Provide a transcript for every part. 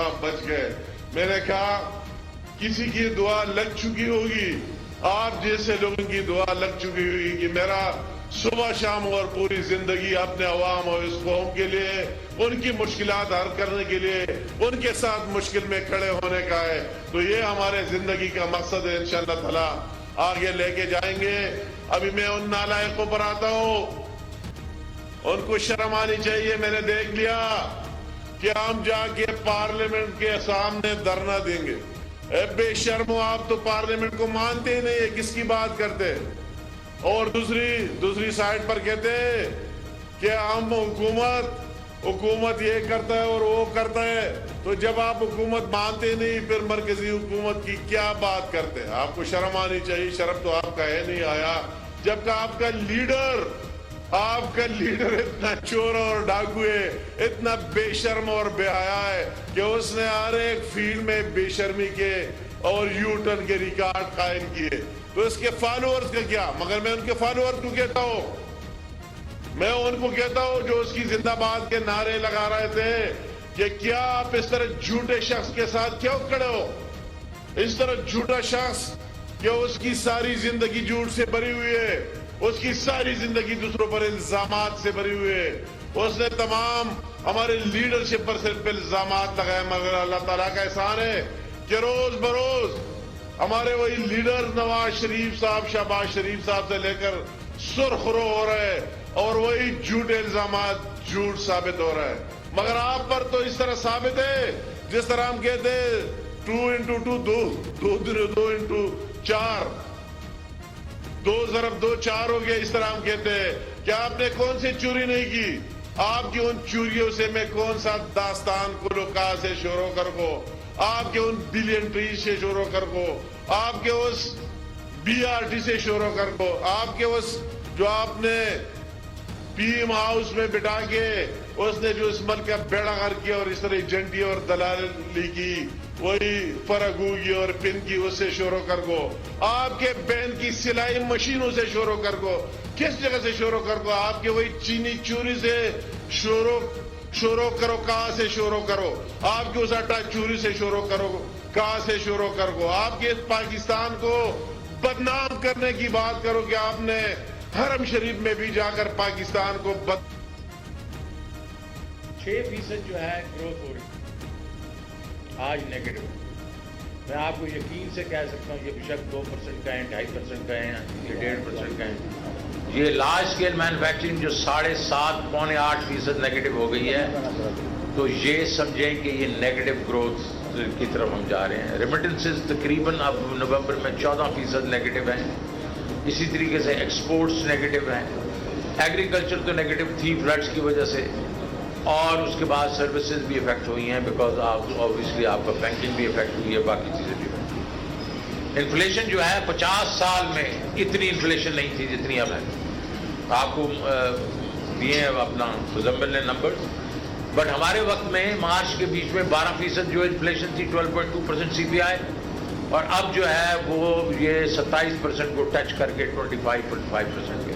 آپ بچ گئے. میں نے کہا کسی کی دعا لگ چکی ہوگی, آپ جیسے لوگوں کی دعا لگ چکی ہوگی کہ میرا صبح شام اور پوری زندگی اپنے عوام اور اس قوم کے لیے, ان کی مشکلات حل کرنے کے لیے, ان کے ساتھ مشکل میں کھڑے ہونے کا ہے. تو یہ ہمارے زندگی کا مقصد ہے. انشاءاللہ تعالی آگے لے کے جائیں گے. ابھی میں ان نالائقوں پر آتا ہوں, ان کو شرم آنی چاہیے. میں نے دیکھ لیا کہ ہم جا کے پارلیمنٹ کے سامنے دھرنا دیں گے. اے بے شرمو, آپ تو پارلیمنٹ کو مانتے ہی نہیں, کس کی بات کرتے. اور دوسری سائڈ پر کہتے کہ ہم حکومت یہ کرتا ہے اور وہ کرتا ہے. تو جب آپ حکومت مانتے نہیں, پھر مرکزی حکومت کی کیا بات کرتے ہیں. آپ کو شرم آنی چاہیے. شرم تو آپ کا ہے نہیں آیا, جبکہ آپ کا لیڈر اتنا چور اور ڈاکو ہے, اتنا بے شرم اور بے حیا ہے کہ اس نے ہر ایک فیلڈ میں بے شرمی کے اور یو ٹرن کے ریکارڈ قائم کیے. تو اس کے فالوورز کا کیا. مگر میں ان کے فالوورز کو کہتا ہوں, میں ان کو کہتا ہوں جو اس کی زندہ باد کے نعرے لگا رہے تھے کہ کیا آپ اس طرح جھوٹے شخص کے ساتھ کیوں کھڑے ہو. اس طرح جھوٹا شخص کہ اس کی ساری زندگی جھوٹ سے بھری ہوئی ہے, اس کی ساری زندگی دوسروں پر الزامات سے بھری ہوئی ہے. اس نے تمام ہمارے لیڈرشپ پر صرف الزامات لگائے. مگر اللہ تعالیٰ کا احسان ہے کہ روز بروز ہمارے وہی لیڈر نواز شریف صاحب, شہباز شریف صاحب سے لے کر سرخرو ہو رہے اور وہی جھوٹے الزامات جھوٹ ثابت ہو رہا ہے. مگر آپ پر تو اس طرح ثابت ہے جس طرح ہم کہتے 2x2 2x4, 2 ضرب 2 4 ہو گیا. اس طرح ہم کہتے ہیں کہ آپ نے کون سی چوری نہیں کی. آپ کی ان چوریوں سے میں کون سا داستان کلوکا سے شروع کر کو, آپ کے ان بلین ٹری سے شروع کر کو, آپ کے اس BRT سے شروع کر کو, آپ کے اس جو آپ نے PM ہاؤس میں بٹھا کے اس نے جو اس ملک کا بیڑا غرق کیا اور اس طرح ایجنٹی اور دلالی کی, وہی فرگوگی اور پن کی, اس سے شروع کر کو, آپ کے بہن کی سلائی مشینوں سے شروع کر کو, کس جگہ سے شروع کر کو, آپ کے وہی چینی چوری سے شروع کرو, کہاں سے شروع کرو, آپ کے اس آٹا چوری سے شروع کرو, کہاں سے شروع کر کو, آپ کے پاکستان کو بدنام کرنے کی بات کرو کہ آپ نے حرم شریف میں بھی جا کر پاکستان کو 6% جو ہے گروتھ ہو رہی آج نیگیٹو. میں آپ کو یقین سے کہہ سکتا ہوں یہ بے شک 2% کا ہے, 2.5% کا ہے, یہ 1.5% کا ہے. یہ لارج اسکیل مینوفیکچرنگ جو 7.5 پونے 8% نیگیٹو ہو گئی ہے, تو یہ سمجھیں کہ یہ نیگیٹو گروتھ کی طرف ہم جا رہے ہیں. ریمیٹنسز تقریباً اب نومبر میں 14% نیگیٹو ہیں. اسی طریقے سے ایکسپورٹس نیگیٹو ہیں. ایگریکلچر تو نیگیٹو تھی فلڈس کی وجہ سے, اور اس کے بعد سروسز بھی افیکٹ ہوئی ہیں بیکاز آبویسلی آپ کا بینکنگ بھی افیکٹ ہوئی ہے, باقی چیزیں بھی. انفلیشن جو ہے 50 سال میں اتنی انفلیشن نہیں تھی جتنی اب ہے. آپ کو دیے اپنا مزمل نے نمبر, بٹ ہمارے وقت میں مارچ کے بیچ میں 12% جو انفلیشن تھی, 12.2% CPI, اور اب جو ہے وہ یہ 27% کو ٹچ کر کے 25.5% گئے.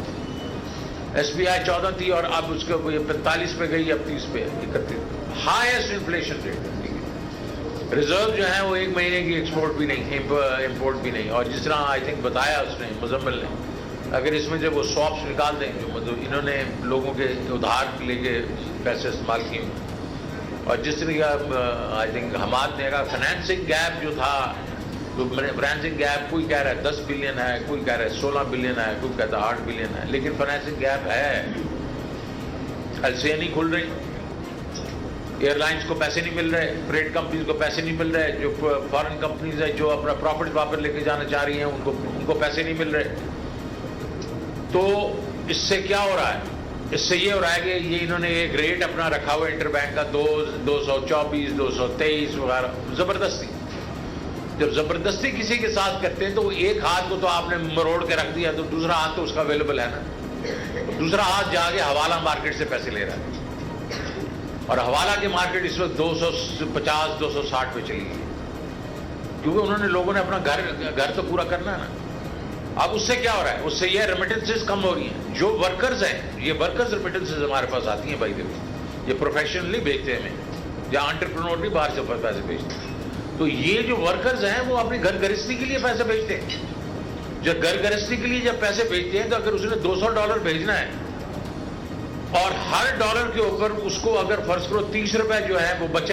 SBI 14 تھی اور اب اس کے 45 پہ گئی, اب 30 پہ 31. Highest inflation rate. ریزرو جو ہیں وہ 1 مہینے کی ایکسپورٹ بھی نہیں, امپورٹ بھی نہیں. اور جس طرح آئی تھنک بتایا اس نے مزمل نے, اگر اس میں جب وہ سواپس نکال دیں جو مطلب انہوں نے لوگوں کے ادھار لے کے پیسے استعمال کیے, اور جس طرح کا آئی تھنک حماد نے کہا فائنینسنگ گیپ جو تھا, تو فائنینسنگ گیپ کوئی کہہ رہا ہے 10 بلین ہے, کوئی کہہ رہا ہے 16 بلین ہے, کوئی کہتا ہے 8 بلین ہے, لیکن فائنینسنگ گیپ ہے. LCA نہیں کھل رہی, ایئر لائنس کو پیسے نہیں مل رہے, فریٹ کمپنیز کو پیسے نہیں مل رہے, جو فارن کمپنیز ہیں جو اپنا پروفٹ واپس لے کے جانا چاہ رہی ہیں ان کو پیسے نہیں مل رہے. تو اس سے کیا ہو رہا ہے, اس سے یہ ہو رہا ہے کہ یہ انہوں نے ایک ریٹ اپنا رکھا ہوا انٹر بینک کا 224 223 وغیرہ. زبردستی, جب زبردستی کسی کے ساتھ کرتے ہیں تو ایک ہاتھ کو تو آپ نے مروڑ کے رکھ دیا, تو دوسرا ہاتھ تو اس کا اویلیبل ہے نا. دوسرا ہاتھ جا کے حوالہ مارکیٹ سے پیسے لے رہا ہے, اور حوالہ کی مارکیٹ اس وقت 250 260 پہ چلی گئی, کیونکہ انہوں نے لوگوں نے اپنا گھر تو پورا کرنا ہے نا. اب اس سے کیا ہو رہا ہے, اس سے یہ ریمیٹنسز کم ہو رہی ہیں. جو ورکرز ہیں, یہ ورکرز ریمیٹنسز ہمارے پاس آتی ہیں بھائی, دیکھو یہ پروفیشنلی بھیجتے ہیں ہمیں, یا انٹرپرینور نہیں باہر سے پیسے بھیجتے. تو یہ جو ورکرز ہیں وہ اپنی گھر گرہستی کے لیے پیسے بھیجتے ہیں. جب گھر گرہستی کے لیے جب پیسے بھیجتے ہیں تو اگر اس نے $200 بھیجنا ہے اور ہر ڈالر کے اوپر اس کو اگر فرض کرو 30 روپے جو ہے وہ بچے